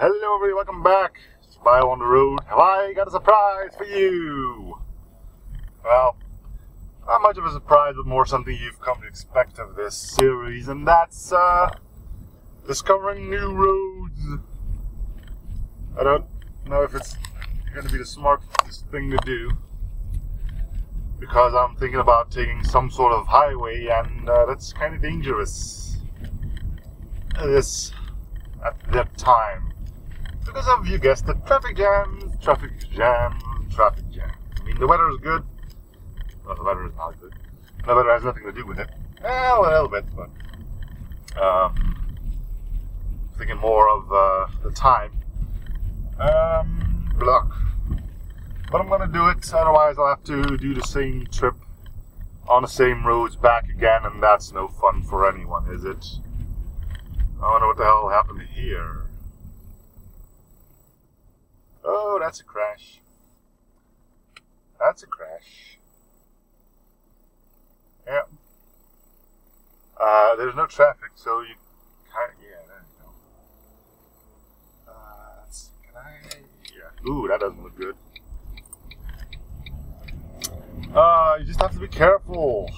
Hello everybody, welcome back. Smile on the road. Have I got a surprise for you? Well, not much of a surprise, but more something you've come to expect of this series, and that's discovering new roads. I don't know if it's going to be the smartest thing to do, because I'm thinking about taking some sort of highway, and that's kind of dangerous at that time. Because of, you guessed it, traffic jam. I mean, the weather is good. Well, the weather is not good. The weather has nothing to do with it. Well, a little bit, but thinking more of the time. Block. But I'm gonna do it, otherwise I'll have to do the same trip on the same roads back again, and that's no fun for anyone, is it? I wonder what the hell happened here. Oh, that's a crash. That's a crash. Yeah. There's no traffic, so you kind of, yeah, there you go. Let's see, can I, yeah. Ooh, that doesn't look good. You just have to be careful.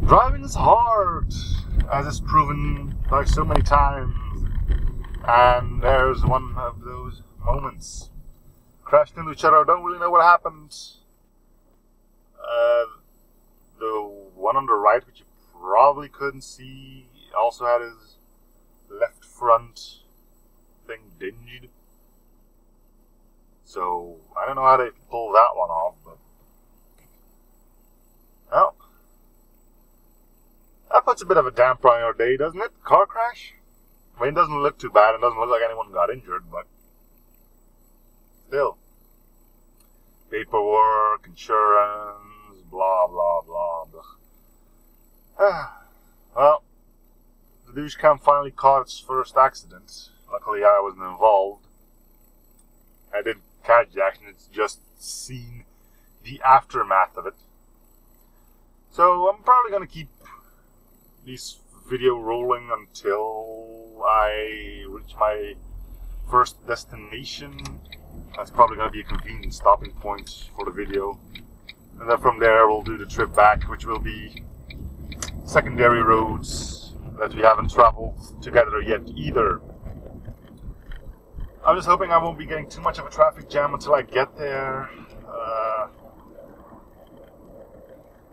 Driving is hard, as it's proven like so many times. And there's one of those moments. Crashed into each other, don't really know what happened. The one on the right, which you probably couldn't see, also had his left front thing dinged. So, I don't know how they pull that one off, but... well, that puts a bit of a damper on your day, doesn't it? Car crash? I mean, it doesn't look too bad. It doesn't look like anyone got injured, but still. Paperwork, insurance, blah, blah, blah, blah. Well, the douche cam finally caught its first accident. Luckily, I wasn't involved. I didn't catch the accident. It's just seen the aftermath of it. So, I'm probably going to keep these video rolling until I reach my first destination. That's probably going to be a convenient stopping point for the video, and then from there we'll do the trip back, which will be secondary roads that we haven't traveled together yet either. I'm just hoping I won't be getting too much of a traffic jam until I get there. I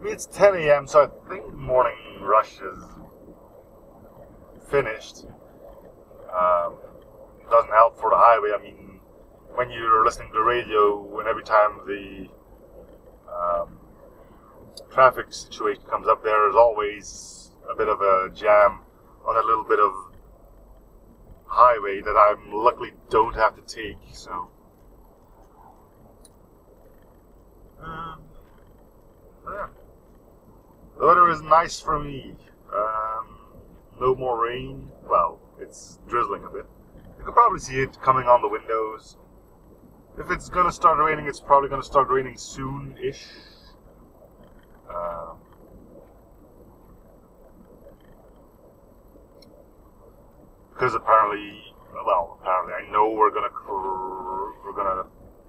mean, it's 10 a.m. so I think the morning rush is finished. It doesn't help for the highway. I mean, when you're listening to the radio, and every time the traffic situation comes up, there is always a bit of a jam on that little bit of highway that I luckily don't have to take. So, yeah. The weather is nice for me. No more rain. Well, it's drizzling a bit. You can probably see it coming on the windows. If it's gonna start raining, it's probably gonna start raining soon-ish. Because apparently, I know we're gonna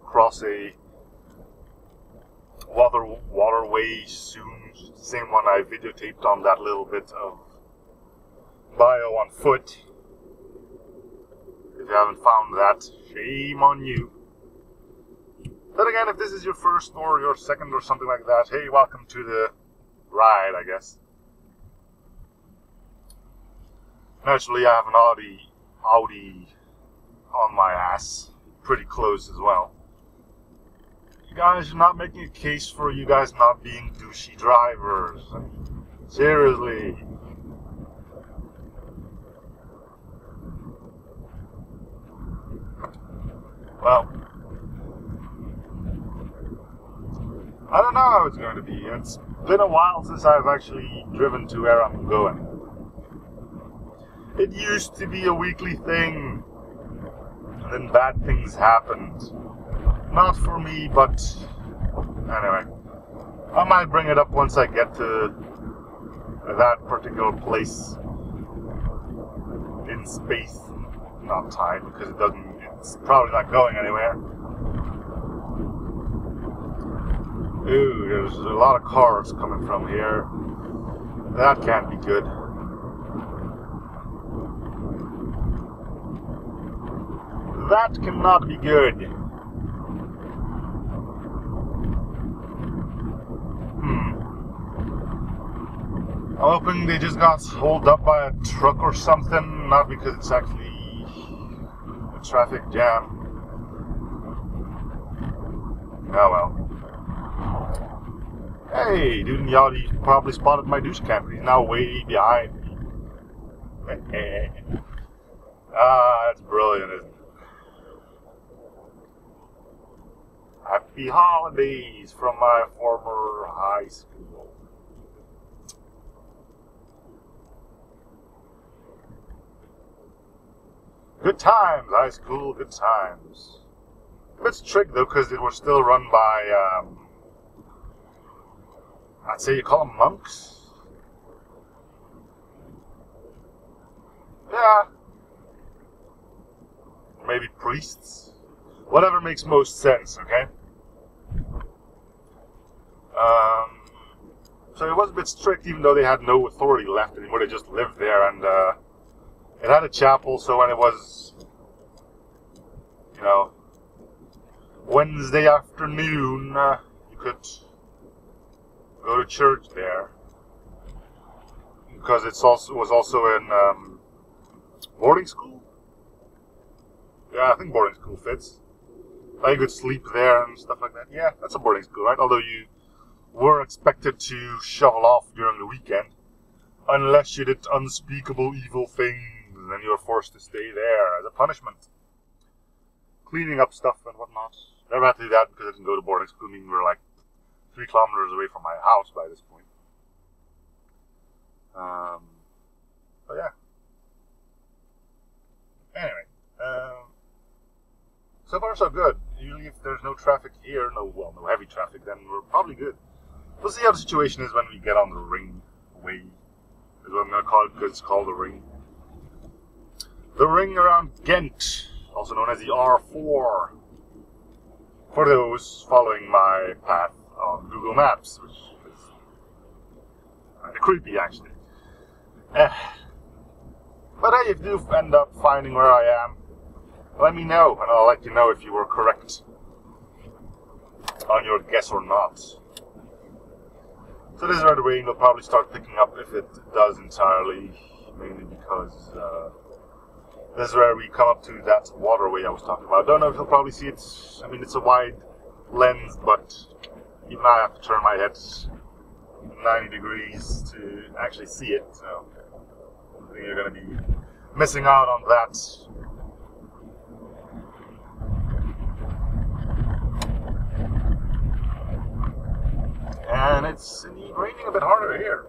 cross a waterway soon. Same one I videotaped on that little bit of bio on foot. If you haven't found that, shame on you. Then again, if this is your first or your second or something like that, hey, welcome to the ride, I guess. Naturally, I have an Audi on my ass, pretty close as well. You guys are not making a case for you guys not being douchey drivers. I mean, seriously. Well, I don't know how it's going to be. It's been a while since I've actually driven to where I'm going. It used to be a weekly thing, and then bad things happened. Not for me, but anyway. I might bring it up once I get to that particular place in space. not tied because it's probably not going anywhere. Ooh, there's a lot of cars coming from here. That can't be good. That cannot be good. I'm hoping they just got holed up by a truck or something, not because it's actually a traffic jam. Oh well. Hey, dude in the Audi probably spotted my douche cam. He's now way behind me. That's brilliant, isn't it? Happy holidays from my former high school. Good times, high school, good times. A bit strict though, because it was still run by, I'd say you call them monks? Yeah. Maybe priests? Whatever makes most sense, okay? So it was a bit strict, even though they had no authority left anymore. They just lived there, and it had a chapel, so when it was, you know, Wednesday afternoon, you could go to church there. Because it was also in boarding school? Yeah, I think boarding school fits. You could sleep there and stuff like that. Yeah, that's a boarding school, right? Although you were expected to shovel off during the weekend. Unless you did unspeakable evil things, and you were forced to stay there as a punishment. Cleaning up stuff and whatnot. Never had to do that because I didn't go to boarding school. I mean, we were like 3 kilometers away from my house by this point. But yeah. Anyway. So far so good. Usually if there's no traffic here, no heavy traffic, then we're probably good. We'll see how the situation is when we get on the ring way. Is what I'm going to call it, because it's called the ring. The ring around Ghent, also known as the R4. For those following my path on Google Maps, which is kind of creepy actually. But hey, if you do end up finding where I am, let me know, and I'll let you know if you were correct on your guess or not. So this is where the rain will probably start picking up, if it does entirely, mainly because this is where we come up to that waterway I was talking about. I don't know if you'll probably see it. I mean, it's a wide lens, but even I have to turn my head 90 degrees to actually see it, so I think you're going to be missing out on that. And it's raining a bit harder here.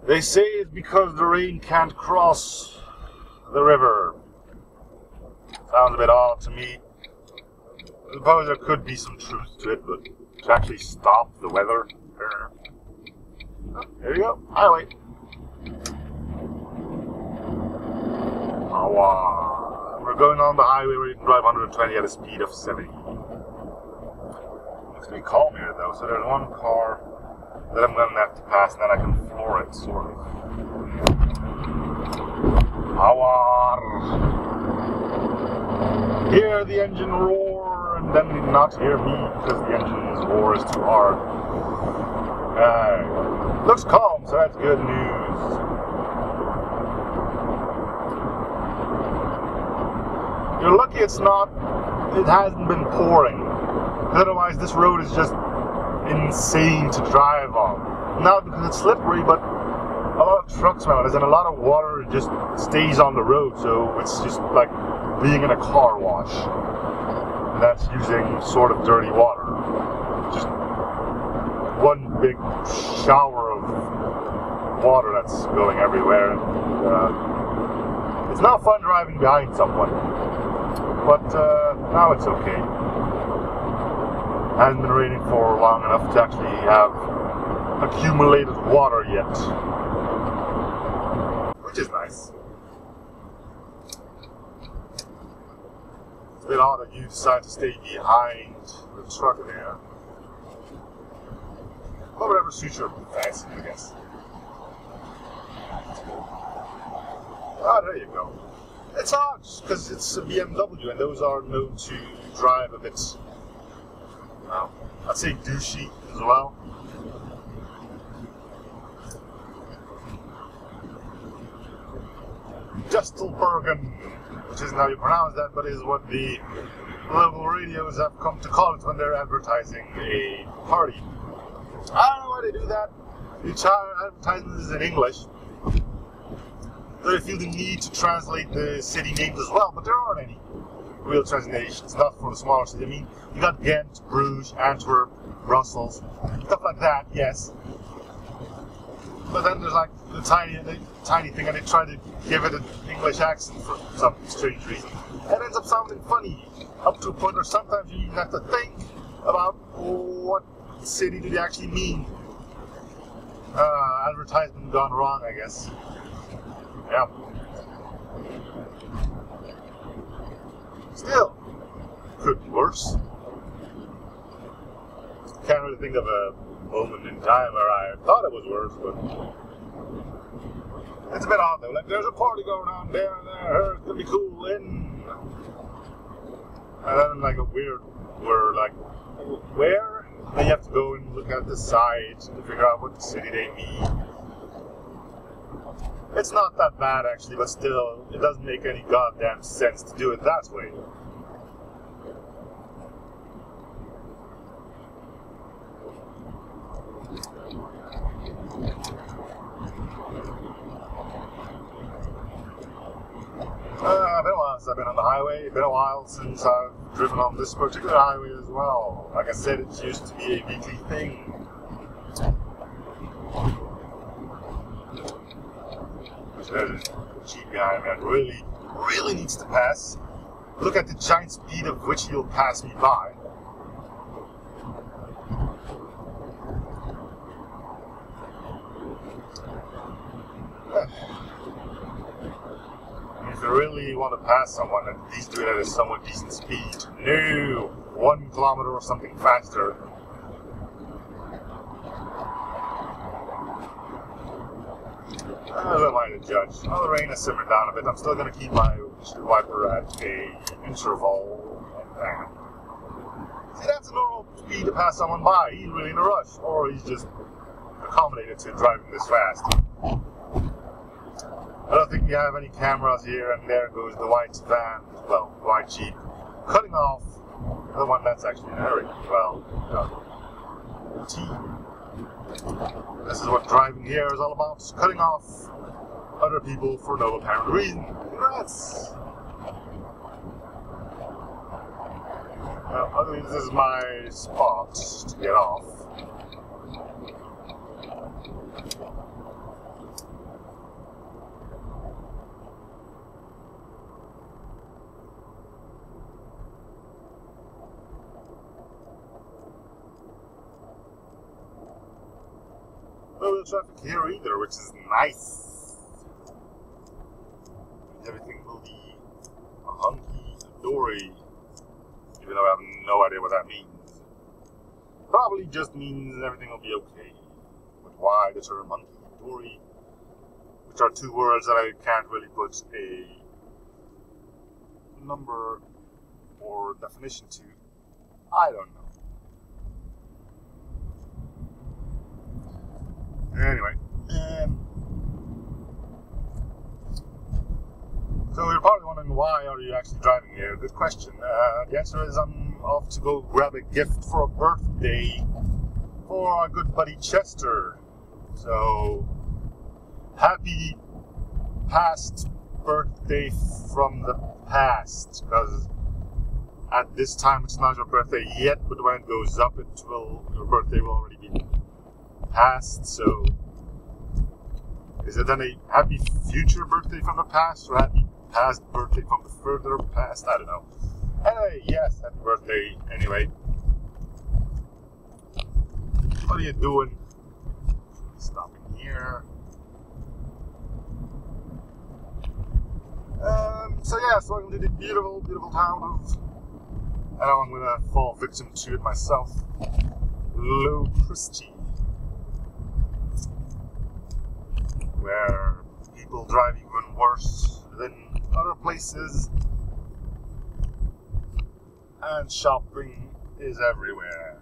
They say it's because the rain can't cross the river. Sounds a bit odd to me. I suppose there could be some truth to it, but to actually stop the weather. Oh, there you go. Highway. We're going on the highway where you can drive 120 at a speed of 70. Looks to be calm here though, so there's one car that I'm going to have to pass, and then I can floor it, sort of. Hear the engine roar, and then not hear me, because the engine's roar is too hard. Looks calm, so that's good news. You're lucky it hasn't been pouring. Otherwise, this road is just insane to drive on. Not because it's slippery, but a lot of trucks around us, and a lot of water just stays on the road, so it's just like being in a car wash. And that's using sort of dirty water. Just one big shower of water that's going everywhere. It's not fun driving behind someone, but now it's okay. It hasn't been raining for long enough to actually have accumulated water yet, which is nice. a bit odd that you decide to stay behind the truck there. But whatever suits your fancy, I guess. Ah, there you go. It's odd, because it's a BMW, and those are known to drive a bit, well, I'd say douchey as well. Justelbergen, which isn't how you pronounce that, but is what the local radios have come to call it when they're advertising a party. I don't know why they do that. The entire advertisement is in English. They feel the need to translate the city names as well, but there aren't any real translations, not for the smaller cities. I mean, you got Ghent, Bruges, Antwerp, Brussels, stuff like that, yes. But then there's like the tiny thing, and they try to give it an English accent for some strange reason. It ends up sounding funny, up to a point where sometimes you even have to think about what city do they actually mean. Advertisement gone wrong, I guess. Yeah. Still, could be worse. Can't really think of a moment in time where I thought it was worse, but it's a bit odd though. Like, there's a party going on there and there, it's gonna be cool in. And then like a weird, we're like, where? Then you have to go and look at the site to figure out what city they mean. It's not that bad actually, but still, it doesn't make any goddamn sense to do it that way. Been a while since I've been on the highway. Been a while since I've driven on this particular highway as well. Like I said, it used to be a weekly thing. There's a Jeep behind me that really needs to pass. Look at the giant speed of which he'll pass me by. If you really want to pass someone, at least do it at a somewhat decent speed. No! 1 kilometer or something faster. Who am I to judge? Oh, the rain has simmered down a bit. I'm still going to keep my windshield wiper at a interval. See, that's a normal speed to pass someone by. He's really in a rush, or he's just accommodated to driving this fast. I don't think we have any cameras here, and there goes the white van, well, white Jeep, cutting off the one that's actually in a hurry. Well, this is what driving here is all about, cutting off other people for no apparent reason. Congrats! Well, I believe this is my spot to get off. No traffic here either, which is nice. Everything will be hunky-dory, even though I have no idea what that means. Probably just means everything will be okay. But why the term hunky-dory, which are two words that I can't really put a number or definition to, I don't know. Anyway, so you're probably wondering, why are you actually driving here? Good question. The answer is I'm off to go grab a gift for a birthday for our good buddy Chester. So, happy past birthday from the past, because at this time it's not your birthday yet, but when it goes up, your birthday will already be past. So is it then a happy future birthday from the past, or happy past birthday from the further past? I don't know. Anyway, yes, happy birthday anyway. What are you doing? Stopping here. So yeah, so welcome to the beautiful town of I know I'm gonna fall victim to it myself. Low Christie, where people drive even worse than other places, and shopping is everywhere.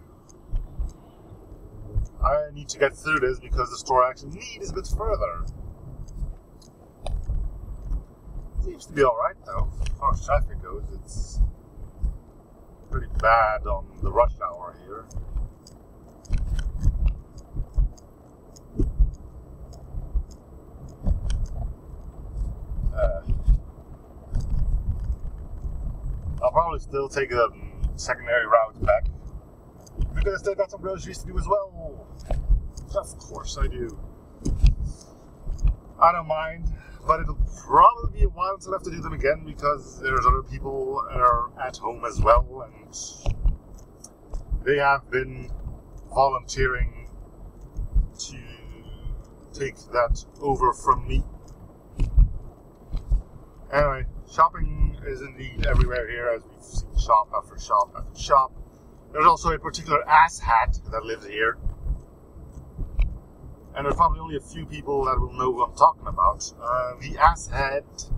I need to get through this because the store I actually need is a bit further. Seems to be alright though, as far as traffic goes. It's pretty bad on the rush hour here. I'll probably still take a secondary route back because I still got some groceries to do as well. Of course I do. I don't mind, but it'll probably be a while until I have to do them again because there's other people that are at home as well, and they have been volunteering to take that over from me. Anyway, shopping is indeed everywhere here, as we've seen shop after shop after shop. There's also a particular asshat that lives here. And there's probably only a few people that will know what I'm talking about. The asshat,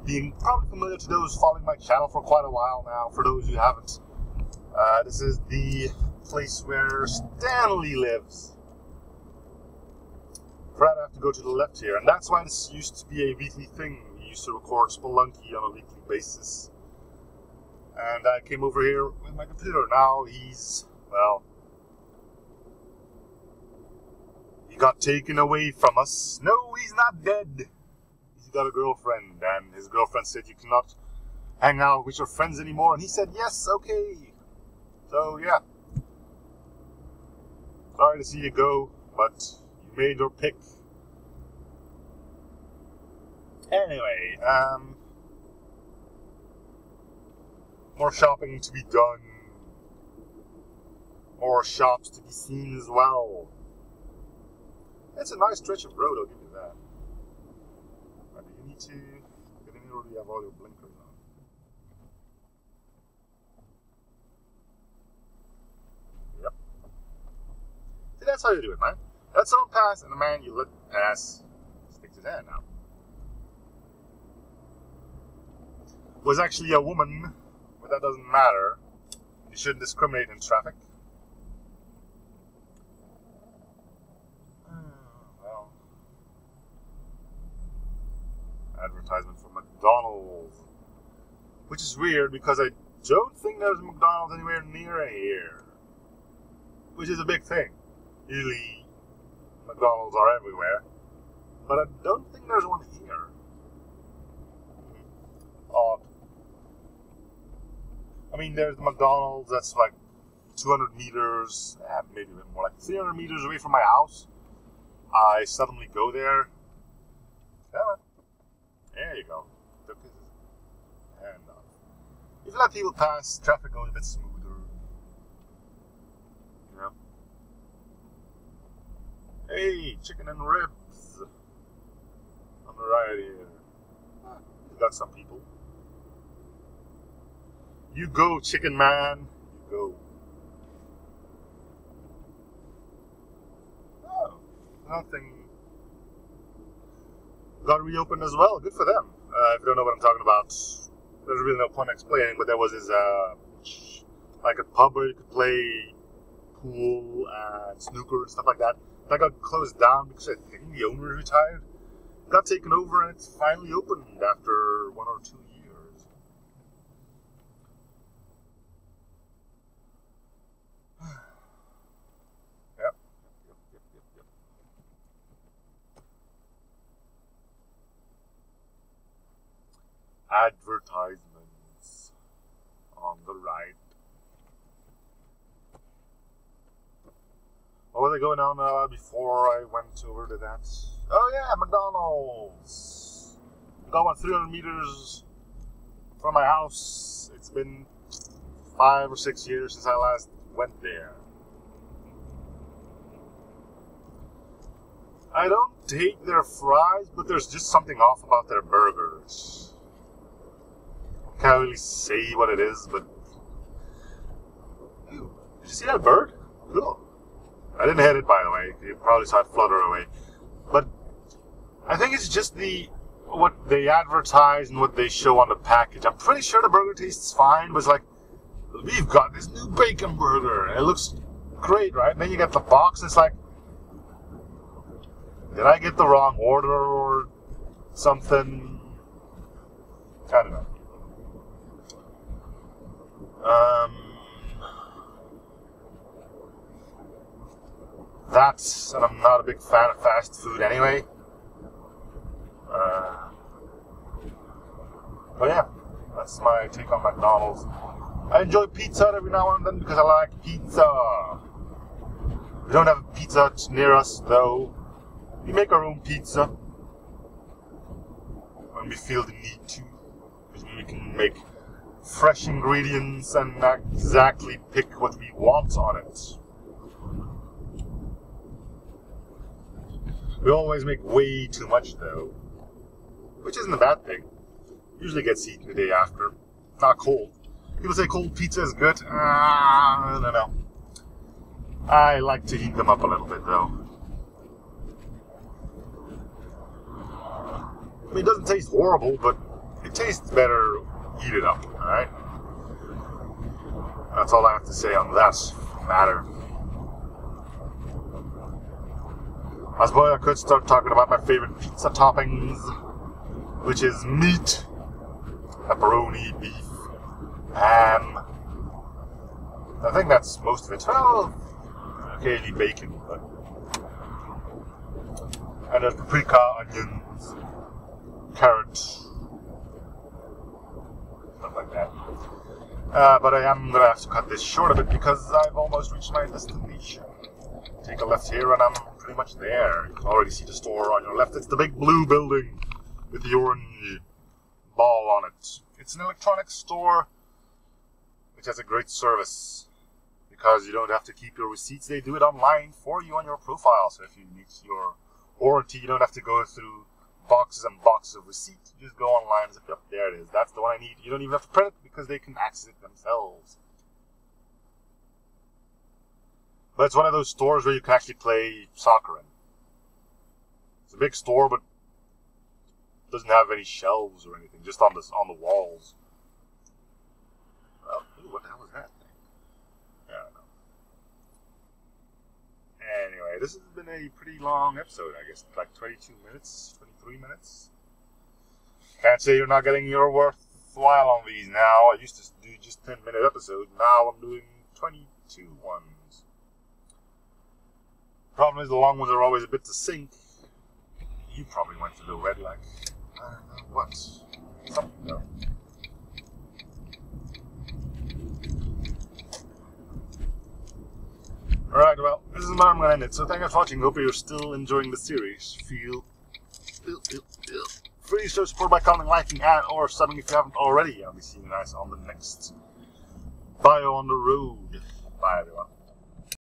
being probably familiar to those following my channel for quite a while now, for those who haven't. This is the place where Stanley lives. Fred, I have to go to the left here, and that's why this used to be a weekly thing. We used to record Spelunky on a weekly basis. And I came over here with my computer. Now he's, well, he got taken away from us. No, he's not dead. He's got a girlfriend, and his girlfriend said you cannot hang out with your friends anymore, and he said yes, okay. So yeah, sorry to see you go, but you made your pick. Anyway, more shopping to be done, more shops to be seen as well. It's a nice stretch of road, I'll give you that. But you need to get in here, or do you have all your blinkers on? Yep. See, that's how you do it, man. Let someone pass, and the man you let pass sticks his hand out. Was actually a woman, but that doesn't matter. You shouldn't discriminate in traffic. Well, advertisement for McDonald's, which is weird because I don't think there's a McDonald's anywhere near here, which is a big thing. Usually McDonald's are everywhere, but I don't think there's one here. Odd. I mean, there's the McDonald's that's like 200 meters, maybe a bit more, like 300 meters away from my house. I suddenly go there. Yeah, there you go. Took his hand off. If you let people pass, traffic goes a bit smoother. You know? Hey, chicken and ribs. On the right here. You got some people. You go, chicken man. You go. Oh, nothing. Got reopened as well. Good for them. If you don't know what I'm talking about, there's really no point explaining, but there was this, like a pub where you could play pool and snooker and stuff like that. That got closed down because I think the owner retired. Got taken over and it's finally opened after 1 or 2 years. Yep. Advertisements on the right. What was I going on before I went over to that? Oh yeah, McDonald's. Got about 300 meters from my house. It's been 5 or 6 years since I last went there. I don't hate their fries, but there's just something off about their burgers. Can't really say what it is, but you see that bird? Look. I didn't hit it, by the way. You probably saw it flutter away. But I think it's just what they advertise and what they show on the package. I'm pretty sure the burger tastes fine, but it's like, we've got this new bacon burger. And it looks great, right? And then you get the box, and it's like, did I get the wrong order or something? I don't know. And I'm not a big fan of fast food anyway. But yeah, that's my take on McDonald's. I enjoy pizza every now and then because I like pizza. We don't have a pizza near us though. We make our own pizza when we feel the need to. Because we can make fresh ingredients and exactly pick what we want on it. We always make way too much though, which isn't a bad thing. Usually gets eaten the day after, not cold. People say cold pizza is good. I don't know. I like to heat them up a little bit though. I mean, it doesn't taste horrible, but it tastes better heated up, alright? That's all I have to say on that matter. I suppose I could start talking about my favorite pizza toppings, which is meat, pepperoni, beef, ham. I think that's most of it. Well, occasionally bacon, but... And there's paprika, onions, carrots, stuff like that. But I am going to have to cut this short a bit because I've almost reached my destination. Take a left here and I'm pretty much there. You can already see the store on your left. It's the big blue building with the orange ball on it. It's an electronics store which has a great service because you don't have to keep your receipts. They do it online for you on your profile. So if you need your warranty, you don't have to go through boxes and boxes of receipts. You just go online and say, yep, there it is. That's the one I need. You don't even have to print it because they can access it themselves. But it's one of those stores where you can actually play soccer in. It's a big store, but it doesn't have any shelves or anything, just on the walls. Well, ooh, what the hell is that thing? I don't know. Anyway, this has been a pretty long episode, I guess. Like 22 minutes, 23 minutes. Can't say you're not getting your worthwhile on these now. I used to do just 10-minute episodes. Now I'm doing 22 ones. Problem is, the long ones are always a bit to sync. You probably went to the red light. I don't know what. Something though. Alright, well, this is where I'm going to end it. So thank you for watching. Hope you're still enjoying the series. Feel free to show support by commenting, liking, and or subbing if you haven't already. I'll be seeing you guys on the next Bio on the Road. Bye, everyone.